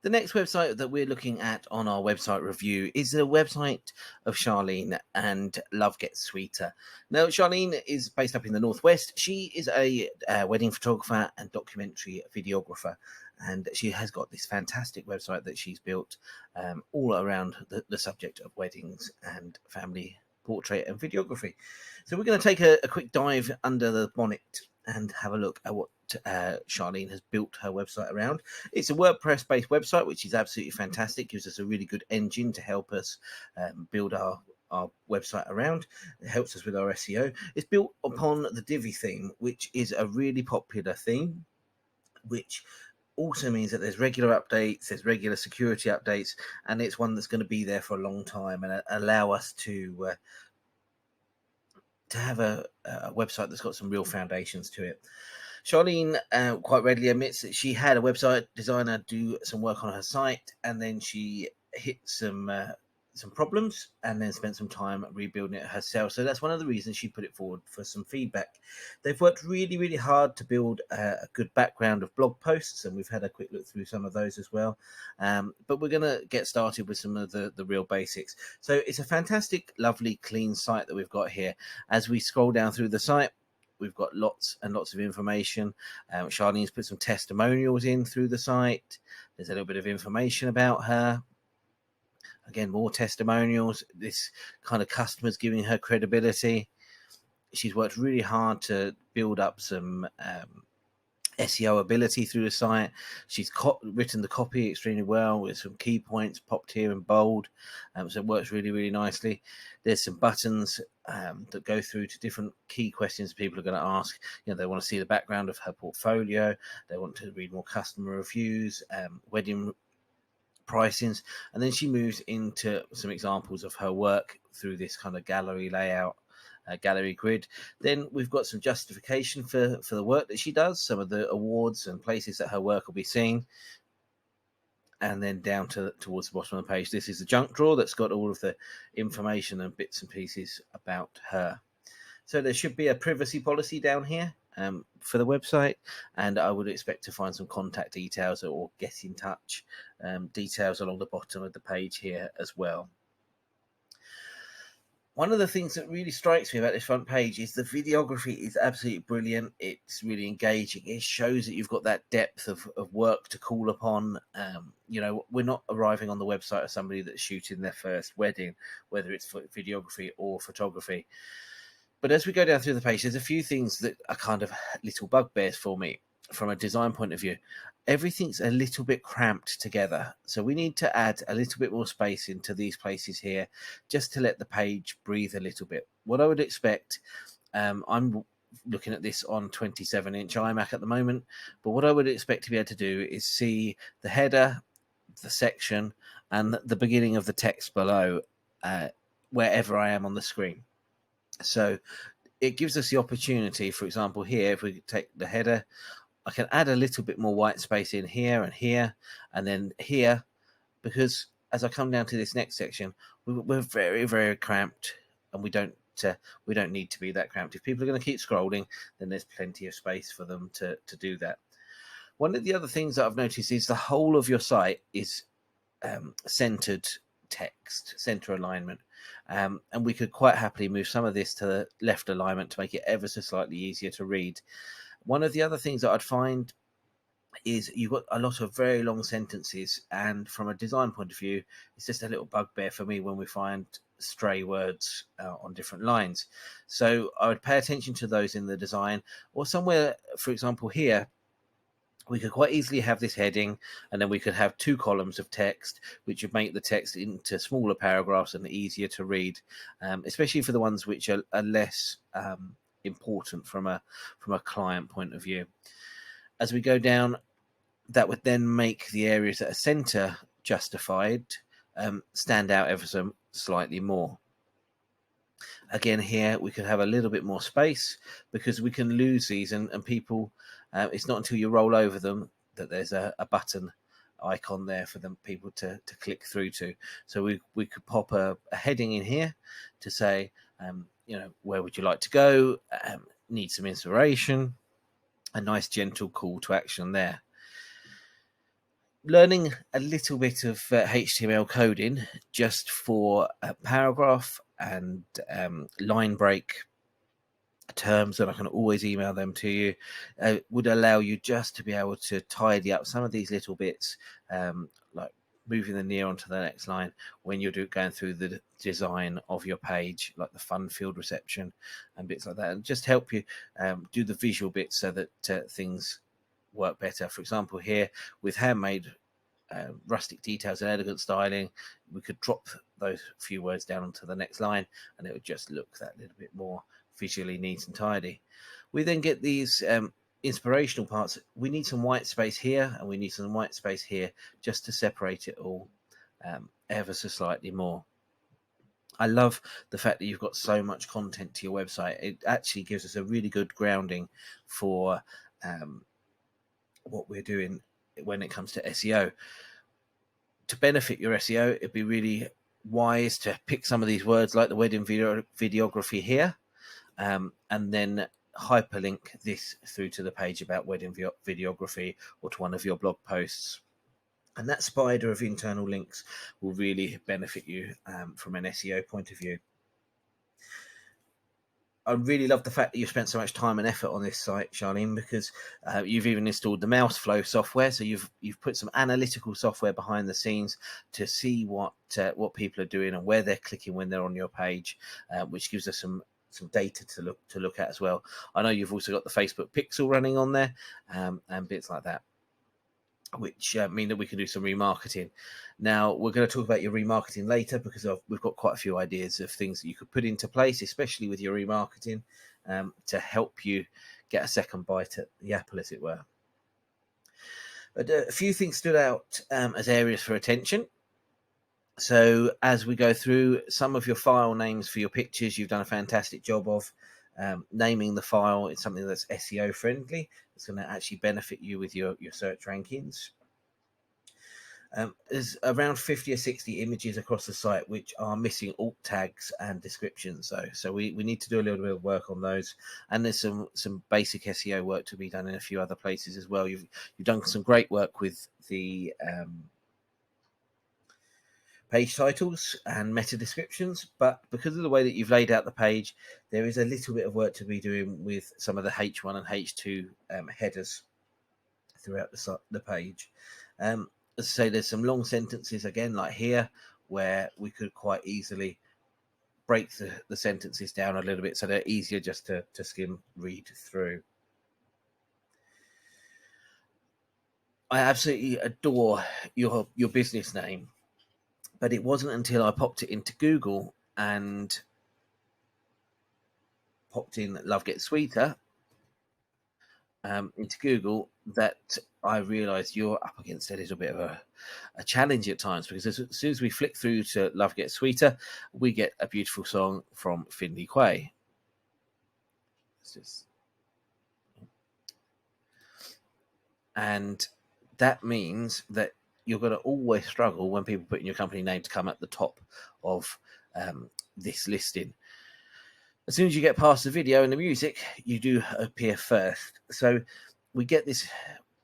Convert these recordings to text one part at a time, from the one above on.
The next website that we're looking at on our website review is the website of Charlene and Love Gets Sweeter. Now, Charlene is based up in the Northwest. She is a wedding photographer and documentary videographer, and she has got this fantastic website that she's built all around the subject of weddings and family portrait and videography. So we're going to take a quick dive under the bonnet and have a look at what Charlene has built her website around. It's a WordPress-based website, which is absolutely fantastic. Gives us a really good engine to help us build our website around. It helps us with our SEO. It's built upon the Divi theme, which is a really popular theme, which also means that there's regular updates, there's regular security updates, and it's one that's going to be there for a long time and allow us to have a website that's got some real foundations to it. Charlene quite readily admits that she had a website designer do some work on her site, and then she hit some problems and then spent some time rebuilding it herself. So that's one of the reasons she put it forward for some feedback. They've worked really, really hard to build a good background of blog posts, and we've had a quick look through some of those as well. But we're going to get started with some of the real basics. So it's a fantastic, lovely, clean site that we've got here. As we scroll down through the site, we've got lots and lots of information. Charlene's put some testimonials in through the site. There's a little bit of information about her. Again, more testimonials. This kind of customers giving her credibility. She's worked really hard to build up some SEO ability through the site. She's written the copy extremely well with some key points popped here in bold. So it works really, really nicely. There's some buttons that go through to different key questions people are going to ask. You know, they want to see the background of her portfolio. They want to read more customer reviews, wedding pricings, and then she moves into some examples of her work through this kind of gallery layout. Gallery grid. Then we've got some justification for the work that she does, some of the awards and places that her work will be seen. And then down towards the bottom of the page, this is the junk drawer that's got all of the information and bits and pieces about her. So there should be a privacy policy down here for the website, and I would expect to find some contact details or get in touch details along the bottom of the page here as well. One of the things that really strikes me about this front page is the videography is absolutely brilliant. It's really engaging. It shows that you've got that depth of work to call upon. You know, we're not arriving on the website of somebody that's shooting their first wedding, whether it's for videography or photography. But as we go down through the page, there's a few things that are kind of little bugbears for me from a design point of view. Everything's a little bit cramped together. So we need to add a little bit more space into these places here just to let the page breathe a little bit. What I would expect, I'm looking at this on 27-inch iMac at the moment, but what I would expect to be able to do is see the header, the section, and the beginning of the text below wherever I am on the screen. So it gives us the opportunity, for example, here, if we take the header, I can add a little bit more white space in here, and then here, because as I come down to this next section, we're very, very cramped, and we don't need to be that cramped. If people are going to keep scrolling, then there's plenty of space for them to do that. One of the other things that I've noticed is the whole of your site is centered text, center alignment, and we could quite happily move some of this to the left alignment to make it ever so slightly easier to read. One of the other things that I'd find is you've got a lot of very long sentences, and from a design point of view, it's just a little bugbear for me when we find stray words on different lines. So I would pay attention to those in the design, or somewhere, for example, here, we could quite easily have this heading, and then we could have 2 columns of text, which would make the text into smaller paragraphs and easier to read, especially for the ones which are less important from a client point of view. As we go down, that would then make the areas that are center justified stand out ever so slightly more. Again, here we could have a little bit more space because we can lose these, and people, it's not until you roll over them that there's a button icon there for them people to click through to. So we could pop a heading in here to say, you know, where would you like to go? Need some inspiration. A nice gentle call to action there. learning a little bit of HTML coding just for a paragraph and line break terms, and I can always email them to you, would allow you just to be able to tidy up some of these little bits, like moving the near onto the next line when you're going through the design of your page, like the fun field reception and bits like that, and just help you do the visual bits so that things work better. For example, here with handmade rustic details and elegant styling, we could drop those few words down onto the next line and it would just look that little bit more visually neat and tidy. We then get these inspirational parts. We need some white space here and we need some white space here just to separate it all ever so slightly more. I love the fact that you've got so much content to your website. It actually gives us a really good grounding for what we're doing when it comes to SEO. To benefit your SEO, it'd be really wise to pick some of these words like the wedding videography here, and then hyperlink this through to the page about wedding videography or to one of your blog posts. And that spider of internal links will really benefit you from an SEO point of view. I really love the fact that you've spent so much time and effort on this site, Charlene, because you've even installed the mouse flow software. So you've put some analytical software behind the scenes to see what people are doing and where they're clicking when they're on your page, which gives us some data to look at as well. I know you've also got the Facebook pixel running on there and bits like that, which mean that we can do some remarketing. Now, we're going to talk about your remarketing later because we've got quite a few ideas of things that you could put into place, especially with your remarketing, to help you get a second bite at the apple, as it were. But a few things stood out as areas for attention. So as we go through some of your file names for your pictures, you've done a fantastic job of naming the file. It's something that's SEO friendly. It's going to actually benefit you with your search rankings. There's around 50 or 60 images across the site which are missing alt tags and descriptions, so we need to do a little bit of work on those. And there's some basic SEO work to be done in a few other places as well. You've done some great work with the page titles and meta descriptions, but because of the way that you've laid out the page, there is a little bit of work to be doing with some of the H1 and H2 headers throughout the page. As I say, there's some long sentences again, like here, where we could quite easily break the sentences down a little bit so they're easier just to skim read through. I absolutely adore your business name, but it wasn't until I popped it into Google and popped in Love Gets Sweeter into Google that I realised you're up against a little bit of a challenge at times, because as soon as we flick through to Love Gets Sweeter, we get a beautiful song from Findlay Quay. And that means that you're going to always struggle when people put in your company name to come at the top of this listing. As soon as you get past the video and the music, you do appear first. So we get this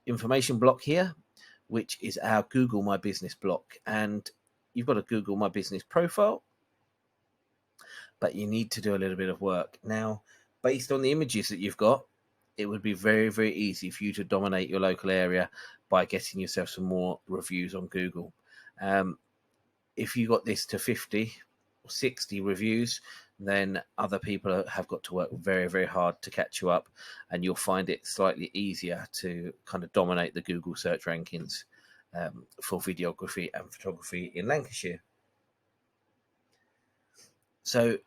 information block here, which is our Google My Business block. And you've got a Google My Business profile, but you need to do a little bit of work. Now, based on the images that you've got, it would be very, very easy for you to dominate your local area by getting yourself some more reviews on Google. If you got this to 50 or 60 reviews, then other people have got to work very, very hard to catch you up, and you'll find it slightly easier to kind of dominate the Google search rankings for videography and photography in Lancashire. So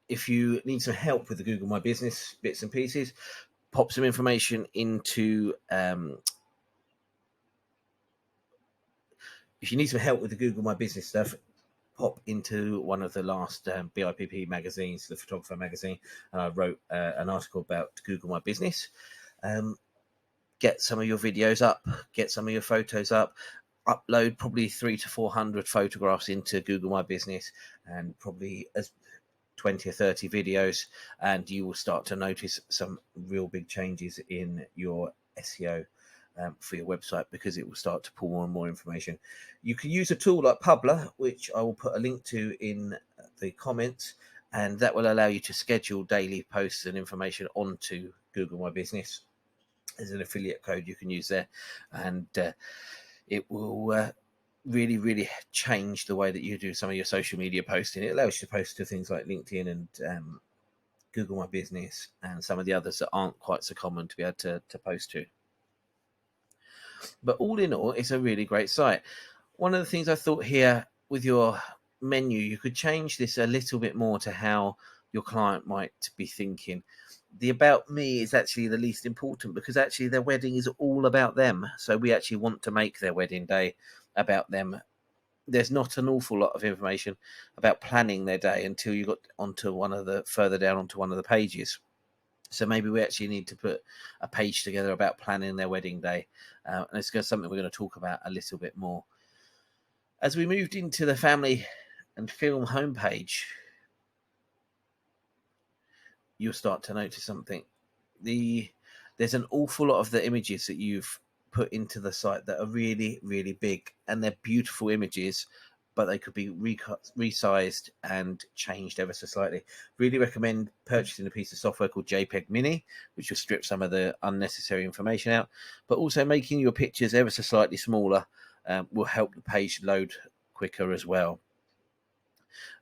if you need some help with the Google My Business bits and pieces, pop some information into if you need some help with the Google My Business stuff, pop into one of the last BIPP magazines, the Photographer magazine, and I wrote an article about Google My Business. Get some of your videos up, get some of your photos up, upload probably 300 to 400 photographs into Google My Business, and probably as 20 or 30 videos, and you will start to notice some real big changes in your SEO for your website, because it will start to pull more and more information. You can use a tool like Publer, which I will put a link to in the comments, and that will allow you to schedule daily posts and information onto Google My Business. There's an affiliate code you can use there, and it will really change the way that you do some of your social media posting. It allows you to post to things like LinkedIn and Google My Business and some of the others that aren't quite so common to be able to post to. But all in all, it's a really great site. One of the things I thought here with your menu, you could change this a little bit more to how your client might be thinking. The about me is actually the least important, because actually their wedding is all about them. So we actually want to make their wedding day about them. There's not an awful lot of information about planning their day until you got onto further down onto one of the pages. So maybe we actually need to put a page together about planning their wedding day. And it's something we're going to talk about a little bit more. As we moved into the family and film homepage, you'll start to notice something. There's an awful lot of the images that you've put into the site that are really big, and they're beautiful images, but they could be resized and changed ever so slightly. Really recommend purchasing a piece of software called JPEG Mini, which will strip some of the unnecessary information out, but also making your pictures ever so slightly smaller will help the page load quicker as well.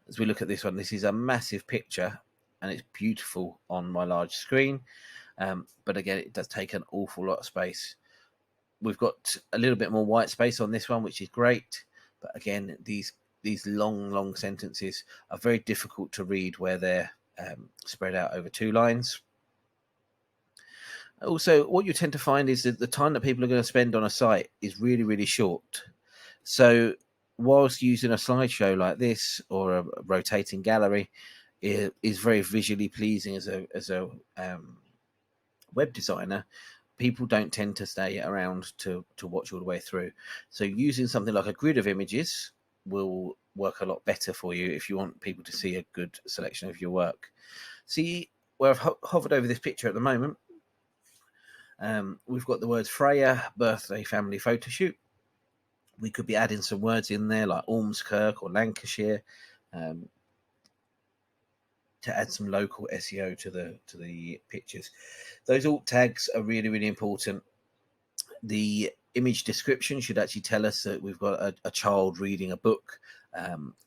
As we look at this one, this is a massive picture and it's beautiful on my large screen, but again, it does take an awful lot of space. We've got a little bit more white space on this one, which is great, but again, these long sentences are very difficult to read where they're spread out over 2 lines. Also, what you tend to find is that the time that people are going to spend on a site is really short. So whilst using a slideshow like this or a rotating gallery is very visually pleasing as a web designer, people don't tend to stay around to watch all the way through. So using something like a grid of images will work a lot better for you if you want people to see a good selection of your work. See where I've hovered over this picture at the moment, we've got the words Freya birthday family photo shoot. We could be adding some words in there like Ormskirk or Lancashire, to add some local SEO to the pictures. Those alt tags are really important. The image description should actually tell us that we've got a child reading a book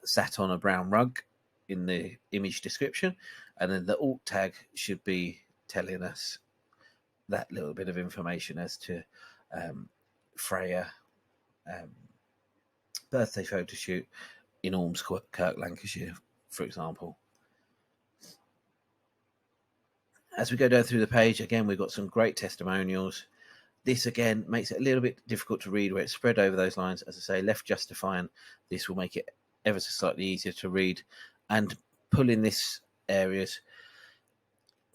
sat on a brown rug in the image description, and then the alt tag should be telling us that little bit of information as to Freya birthday photo shoot in Ormskirk, Lancashire, for example. As we go down through the page, again, we've got some great testimonials. This, again, makes it a little bit difficult to read where it's spread over those lines. As I say, left justifying, this will make it ever so slightly easier to read. And pulling this areas,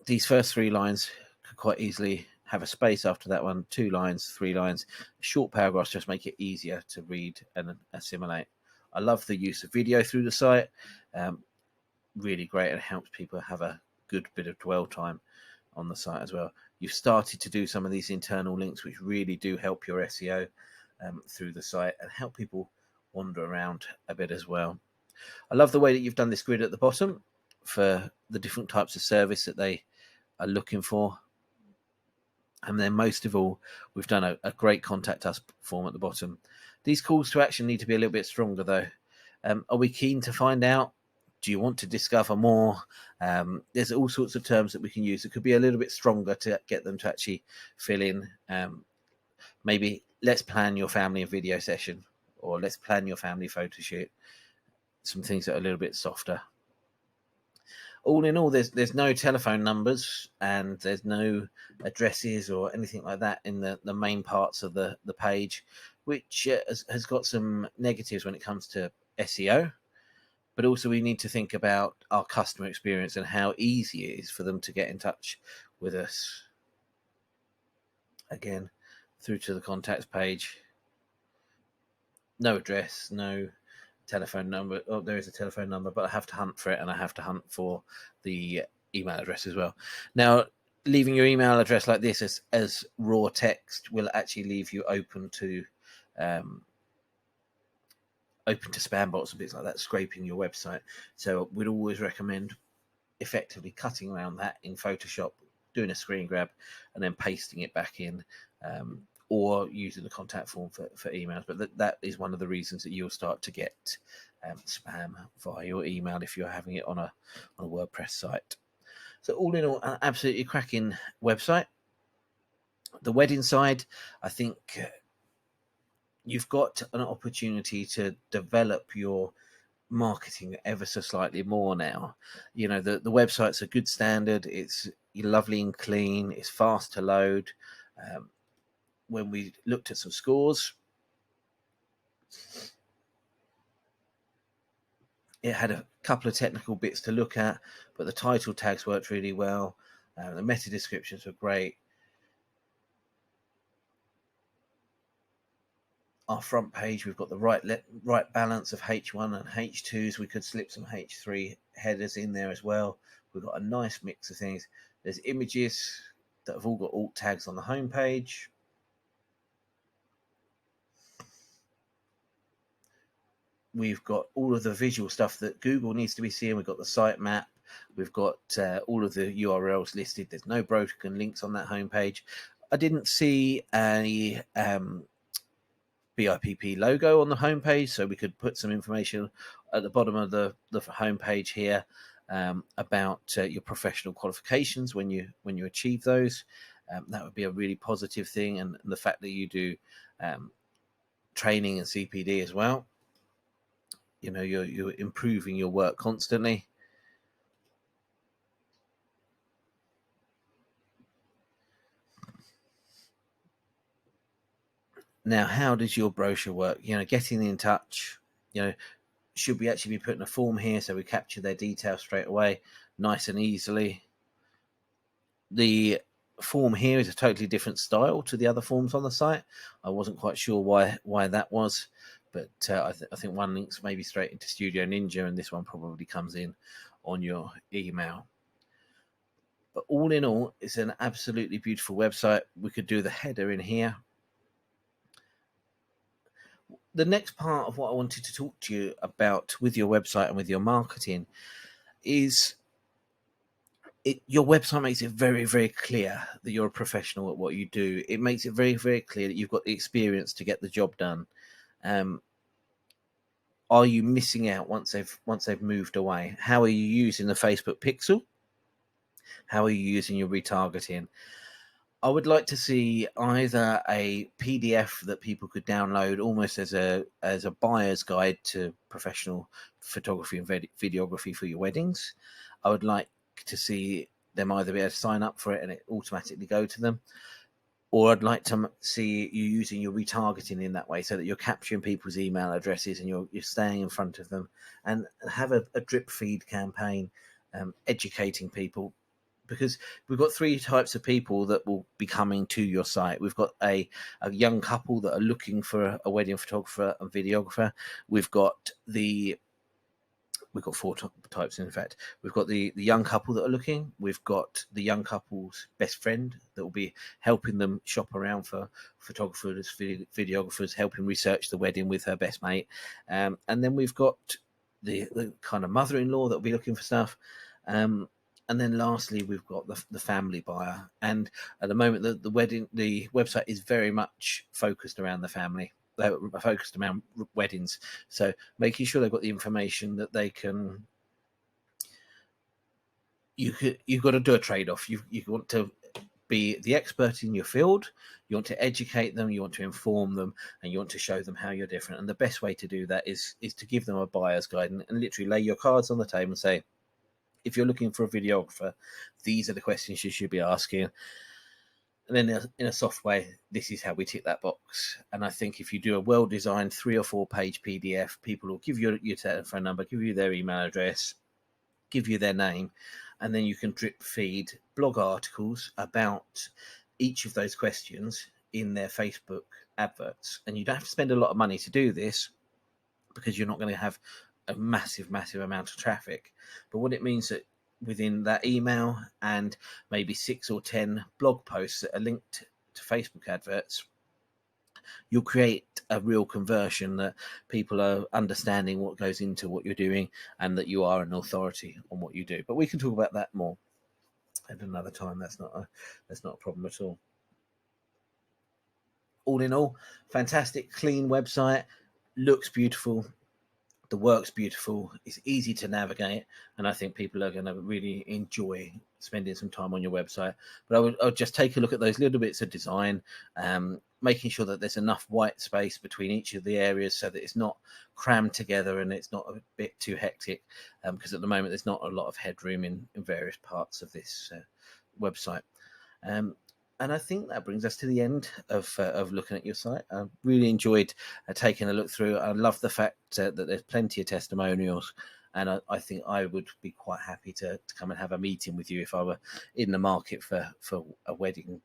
these first 3 lines could quite easily have a space after that one, 2 lines, 3 lines. Short paragraphs just make it easier to read and assimilate. I love the use of video through the site. Really great, and helps people have a good bit of dwell time on the site as well. You've started to do some of these internal links, which really do help your SEO through the site and help people wander around a bit as well. I love the way that you've done this grid at the bottom for the different types of service that they are looking for. And then most of all, we've done a great contact us form at the bottom. These calls to action need to be a little bit stronger though. Are we keen to find out? Do you want to discover more? There's all sorts of terms that we can use. It could be a little bit stronger to get them to actually fill in. Maybe let's plan your family and video session, or let's plan your family photo shoot. Some things that are a little bit softer. All in all, there's no telephone numbers and there's no addresses or anything like that in the main parts of the page, which has got some negatives when it comes to SEO. But also we need to think about our customer experience and how easy it is for them to get in touch with us. Again, through to the contacts page. No address, no telephone number. Oh, there is a telephone number, but I have to hunt for it, and I have to hunt for the email address as well. Now, leaving your email address like this as raw text will actually leave you open to spam bots and bits like that, scraping your website. So we'd always recommend effectively cutting around that in Photoshop, doing a screen grab, and then pasting it back in, or using the contact form for emails. But that is one of the reasons that you'll start to get spam via your email if you're having it on a WordPress site. So all in all, an absolutely cracking website. The wedding side, I think you've got an opportunity to develop your marketing ever so slightly more now. You know, the website's a good standard. It's lovely and clean. It's fast to load. When we looked at some scores, it had a couple of technical bits to look at, but the title tags worked really well. The meta descriptions were great. Our front page, we've got the right balance of H1 and H2s. We could slip some H3 headers in there as well. We've got a nice mix of things. There's images that have all got alt tags on the home page. We've got all of the visual stuff that Google needs to be seeing. We've got the sitemap. We've got all of the URLs listed. There's no broken links on that homepage. I didn't see a BIPP logo on the homepage, so we could put some information at the bottom of the homepage here about your professional qualifications when you achieve those. That would be a really positive thing, and the fact that you do training and CPD as well. You know, you're improving your work constantly. Now, how does your brochure work? You know, getting in touch, you know, should we actually be putting a form here so we capture their details straight away, nice and easily? The form here is a totally different style to the other forms on the site. I wasn't quite sure why that was, but I think one links maybe straight into Studio Ninja, and this one probably comes in on your email. But all in all, it's an absolutely beautiful website. We could do the header in here. The next part of what I wanted to talk to you about with your website and with your marketing is your website makes it very, very clear that you're a professional at what you do. It makes it very, very clear that you've got the experience to get the job done. Are you missing out once they've moved away? How are you using the Facebook pixel? How are you using your retargeting? I would like to see either a PDF that people could download almost as a buyer's guide to professional photography and videography for your weddings. I would like to see them either be able to sign up for it and it automatically go to them, or I'd like to see you using your retargeting in that way so that you're capturing people's email addresses and you're staying in front of them, and have a drip feed campaign, educating people. Because we've got three types of people that will be coming to your site. We've got a young couple that are looking for a wedding photographer and videographer. We've got four types, in fact. We've got the young couple that are looking. We've got the young couple's best friend that will be helping them shop around for photographers, videographers, helping research the wedding with her best mate. And then we've got the kind of mother-in-law that will be looking for stuff. And then lastly, we've got the family buyer. And at the moment, the website is very much focused around the family, focused around weddings. So making sure they've got the information that they can. You've got to do a trade-off. You want to be the expert in your field. You want to educate them. You want to inform them, and you want to show them how you're different. And the best way to do that is to give them a buyer's guide and literally lay your cards on the table and say, if you're looking for a videographer, these are the questions you should be asking. And then in a soft way, this is how we tick that box. And I think if you do a well-designed 3 or 4 page PDF, people will give you your telephone number, give you their email address, give you their name, and then you can drip feed blog articles about each of those questions in their Facebook adverts. And you don't have to spend a lot of money to do this because you're not going to have a massive amount of traffic. But what it means that within that email, and maybe 6 or 10 blog posts that are linked to Facebook adverts, you'll create a real conversion that people are understanding what goes into what you're doing and that you are an authority on what you do. But we can talk about that more at another time. That's not a problem at all. All in all, fantastic, clean website, looks beautiful, the work's beautiful, it's easy to navigate, and I think people are going to really enjoy spending some time on your website. But I would just take a look at those little bits of design, making sure that there's enough white space between each of the areas so that it's not crammed together and it's not a bit too hectic, because at the moment there's not a lot of headroom in various parts of this website. And I think that brings us to the end of looking at your site. I really enjoyed taking a look through. I love the fact that there's plenty of testimonials, and I think I would be quite happy to come and have a meeting with you if I were in the market for a wedding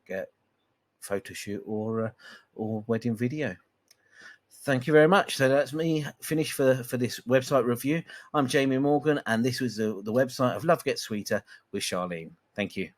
photo shoot or wedding video. Thank you very much. So that's me finished for this website review. I'm Jamie Morgan, and this was the website of Love Gets Sweeter with Charlene. Thank you.